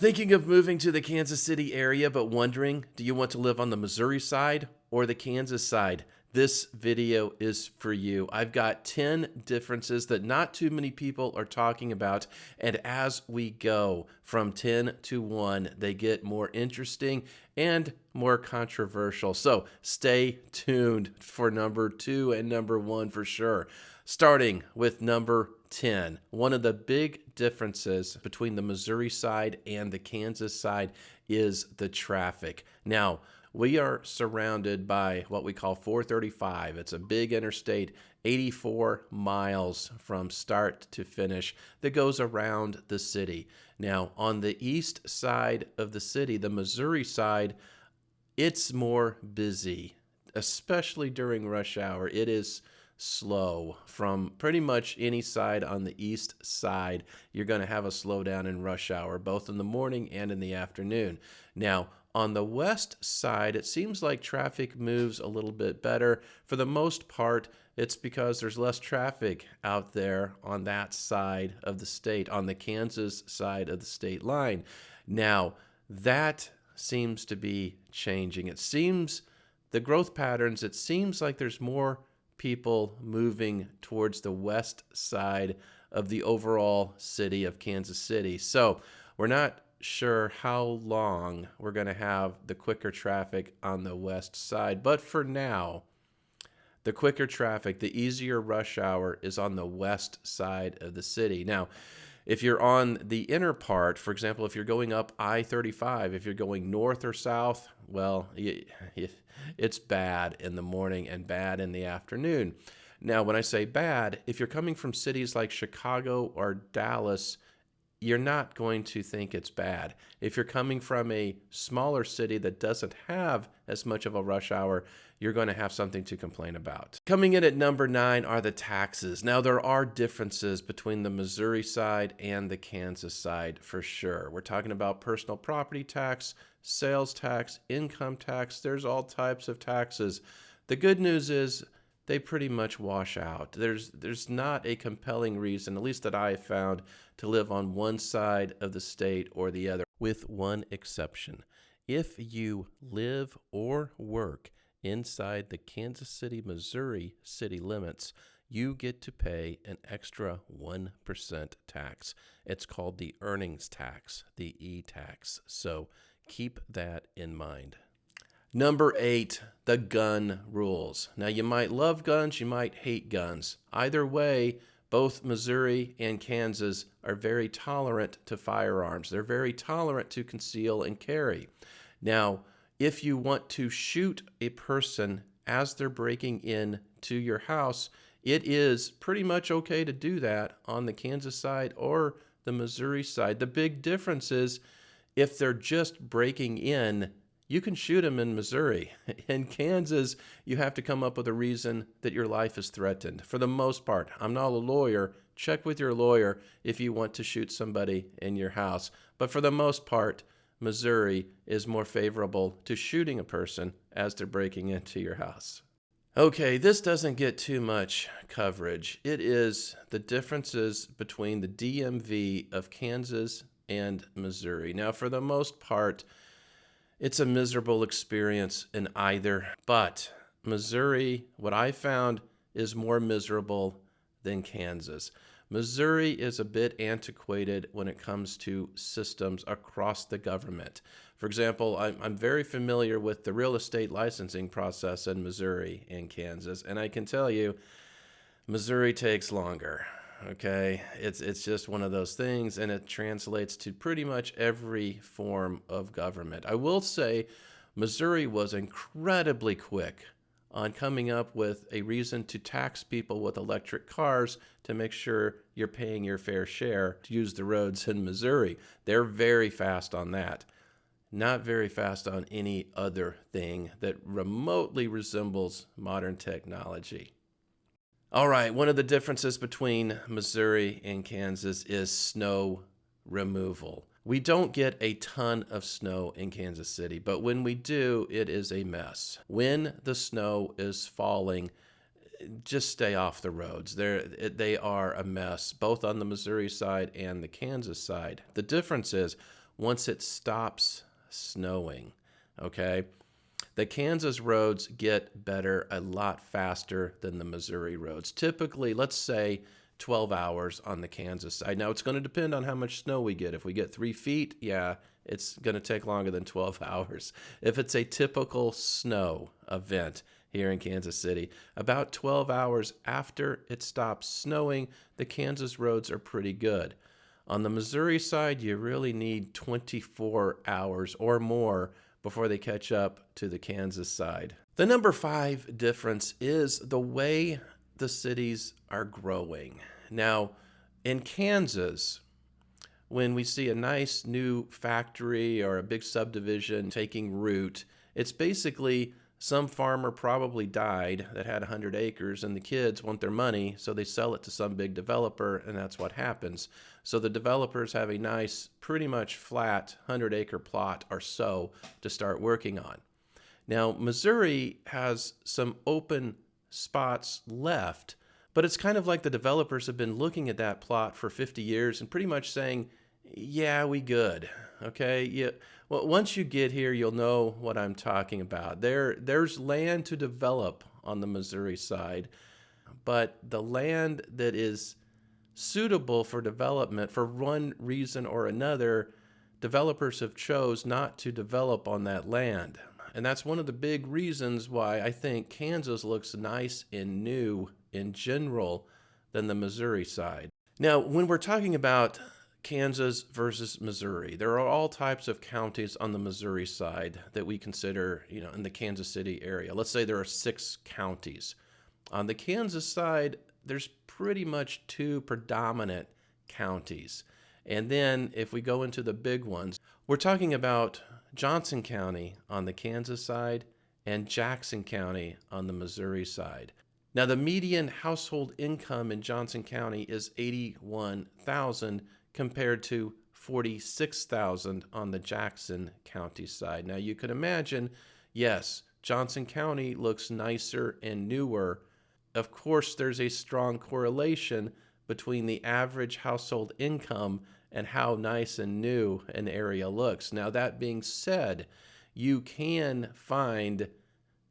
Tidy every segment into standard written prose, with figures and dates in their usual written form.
Thinking of moving to the Kansas City area, but wondering, do you want to live on the Missouri side or the Kansas side? This video is for you. I've got 10 differences that not too many people are talking about, and as we go from 10 to 1, they get more interesting and more controversial. So stay tuned for number 2 and number 1 for sure. Starting with number 10. One of the big differences between the Missouri side and the Kansas side is the traffic. Now, we are surrounded by what we call 435. It's a big interstate, 84 miles from start to finish that goes around the city. Now, on the east side of the city, the Missouri side, it's more busy, especially during rush hour. It is slow from pretty much any side on the east side. You're going to have a slowdown in rush hour, both in the morning and in the afternoon. Now, on the west side, it seems like traffic moves a little bit better. For the most part, it's because there's less traffic out there on that side of the state, on the Kansas side of the state line. Now, that seems to be changing. It seems the growth patterns, it seems like there's more people moving towards the west side of the overall city of Kansas City. So we're not sure how long we're going to have the quicker traffic on the west side. But for now, the quicker traffic, the easier rush hour is on the west side of the city. Now, if you're on the inner part, for example, if you're going up I-35, if you're going north or south, well, it's bad in the morning and bad in the afternoon. Now, when I say bad, if you're coming from cities like Chicago or Dallas, you're not going to think it's bad. If you're coming from a smaller city that doesn't have as much of a rush hour, you're going to have something to complain about. Coming in at number 9 are the taxes. Now, there are differences between the Missouri side and the Kansas side for sure. We're talking about personal property tax, sales tax, income tax. There's all types of taxes. The good news is they pretty much wash out. There's not a compelling reason, at least that I have found, to live on one side of the state or the other, with one exception. If you live or work inside the Kansas City, Missouri city limits, you get to pay an extra 1% tax. It's called the earnings tax, the E-tax. So keep that in mind. Number 8, the gun rules. Now, you might love guns, you might hate guns. Either way, both Missouri and Kansas are very tolerant to firearms. They're very tolerant to conceal and carry. Now, if you want to shoot a person as they're breaking in to your house, it is pretty much okay to do that on the Kansas side or the Missouri side. The big difference is if they're just breaking in, you can shoot them in Missouri. In Kansas, you have to come up with a reason that your life is threatened. For the most part, I'm not a lawyer. Check with your lawyer if you want to shoot somebody in your house. But for the most part, Missouri is more favorable to shooting a person as they're breaking into your house. Okay, this doesn't get too much coverage. It is the differences between the DMV of Kansas and Missouri. Now, for the most part, it's a miserable experience in either, but Missouri, what I found, is more miserable than Kansas. Missouri is a bit antiquated when it comes to systems across the government. For example, I'm very familiar with the real estate licensing process in Missouri and Kansas, and I can tell you, Missouri takes longer. Okay, it's just one of those things, and it translates to pretty much every form of government. I will say Missouri was incredibly quick on coming up with a reason to tax people with electric cars to make sure you're paying your fair share to use the roads in Missouri. They're very fast on that. Not very fast on any other thing that remotely resembles modern technology. All right, one of the differences between Missouri and Kansas is snow removal. We don't get a ton of snow in Kansas City, but when we do, it is a mess. When the snow is falling, just stay off the roads. They are a mess, both on the Missouri side and the Kansas side. The difference is once it stops snowing, okay? The Kansas roads get better a lot faster than the Missouri roads. Typically, let's say 12 hours on the Kansas side. Now, it's going to depend on how much snow we get. If we get 3 feet, yeah, it's going to take longer than 12 hours. If it's a typical snow event here in Kansas City, about 12 hours after it stops snowing, the Kansas roads are pretty good. On the Missouri side, you really need 24 hours or more before they catch up to the Kansas side. The number 5 difference is the way the cities are growing. Now, in Kansas, when we see a nice new factory or a big subdivision taking root, it's basically some farmer probably died that had 100 acres and the kids want their money, so they sell it to some big developer, and that's what happens. So the developers have a nice, pretty much flat 100-acre plot or so to start working on. Now, Missouri has some open spots left, but it's kind of like the developers have been looking at that plot for 50 years and pretty much saying, yeah, we good, okay? Yeah. Well, once you get here, you'll know what I'm talking about. There's land to develop on the Missouri side, but the land that is suitable for development, for one reason or another, developers have chose not to develop on that land. And that's one of the big reasons why I think Kansas looks nice and new in general than the Missouri side. Now, when we're talking about Kansas versus Missouri, there are all types of counties on the Missouri side that we consider, in the Kansas City area. Let's say there are 6 counties. On the Kansas side, there's pretty much 2 predominant counties. And then if we go into the big ones, we're talking about Johnson County on the Kansas side and Jackson County on the Missouri side. Now, the median household income in Johnson County is $81,000 compared to $46,000 on the Jackson County side. Now, you can imagine, yes, Johnson County looks nicer and newer. Of course, there's a strong correlation between the average household income and how nice and new an area looks. Now, that being said, you can find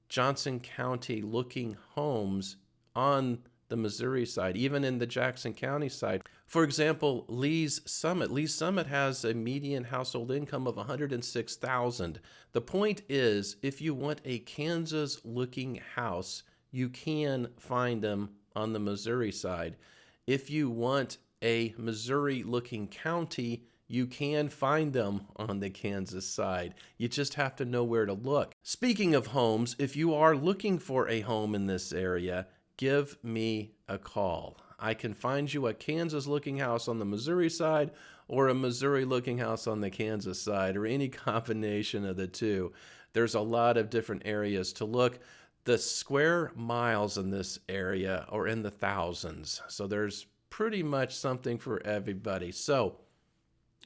Johnson County looking homes on the Missouri side, even in the Jackson County side. For example, Lee's Summit. Lee's Summit has a median household income of $106,000. The point is, if you want a Kansas looking house, you can find them on the Missouri side. If you want a Missouri looking county, you can find them on the Kansas side. You just have to know where to look. Speaking of homes, if you are looking for a home in this area, give me a call. I can find you a Kansas looking house on the Missouri side or a Missouri looking house on the Kansas side, or any combination of the two. There's a lot of different areas to look. The square miles in this area are in the thousands, so there's pretty much something for everybody. So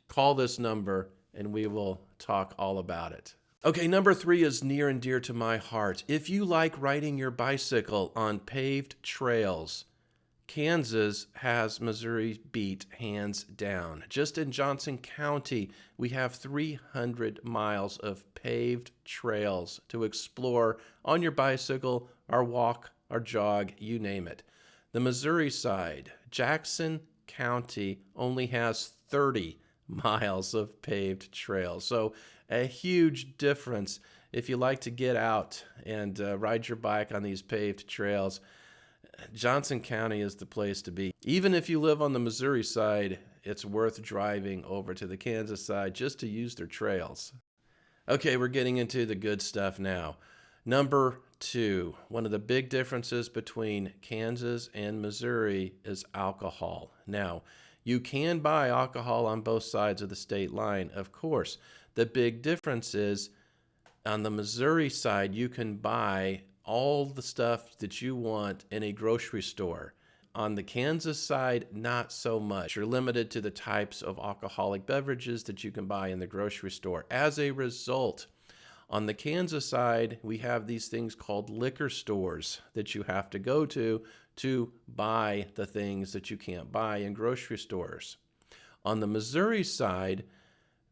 call this number and we will talk all about it. Okay, number 3 is near and dear to my heart. If you like riding your bicycle on paved trails, Kansas has Missouri beat hands down. Just in Johnson County, we have 300 miles of paved trails to explore on your bicycle, or walk, or jog, you name it. The Missouri side, Jackson County only has 30 miles of paved trails. So a huge difference. If you like to get out and ride your bike on these paved trails, Johnson County is the place to be. Even if you live on the Missouri side, it's worth driving over to the Kansas side just to use their trails. Okay, we're getting into the good stuff now. Number 2, one of the big differences between Kansas and Missouri is alcohol. Now, you can buy alcohol on both sides of the state line, of course. The big difference is on the Missouri side, you can buy all the stuff that you want in a grocery store. On the Kansas side, not so much. You're limited to the types of alcoholic beverages that you can buy in the grocery store. As a result, on the Kansas side, we have these things called liquor stores that you have to go to buy the things that you can't buy in grocery stores. On the Missouri side,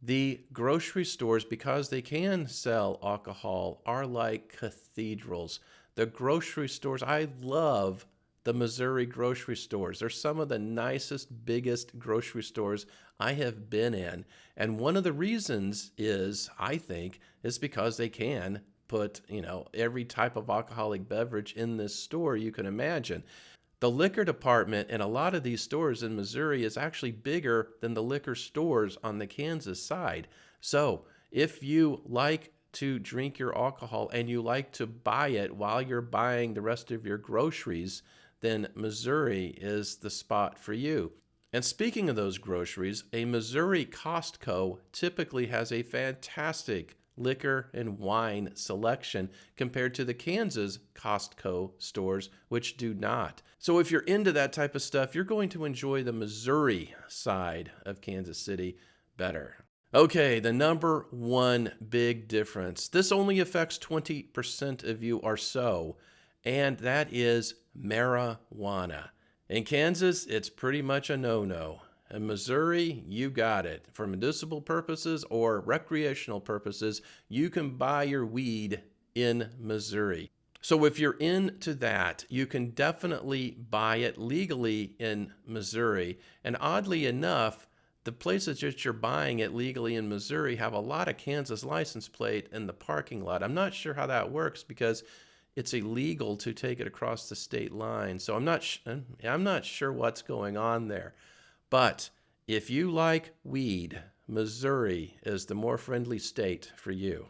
The grocery stores, because they can sell alcohol, are like cathedrals. The grocery stores, I love the Missouri grocery stores. They're some of the nicest, biggest grocery stores I have been in. And one of the reasons is, I think, is because they can put, every type of alcoholic beverage in this store you can imagine. The liquor department in a lot of these stores in Missouri is actually bigger than the liquor stores on the Kansas side. So if you like to drink your alcohol and you like to buy it while you're buying the rest of your groceries, then Missouri is the spot for you. And speaking of those groceries, a Missouri Costco typically has a fantastic liquor and wine selection compared to the Kansas Costco stores, which do not. So if you're into that type of stuff, you're going to enjoy the Missouri side of Kansas City better. Okay, the number one big difference. This only affects 20% of you or so, and that is marijuana. In Kansas, it's pretty much a no-no. In Missouri, you got it. For medicinal purposes or recreational purposes, you can buy your weed in Missouri. So if you're into that, you can definitely buy it legally in Missouri. And oddly enough, the places that you're buying it legally in Missouri have a lot of Kansas license plate in the parking lot. I'm not sure how that works because it's illegal to take it across the state line. So I'm not sure what's going on there. But if you like weed, Missouri is the more friendly state for you.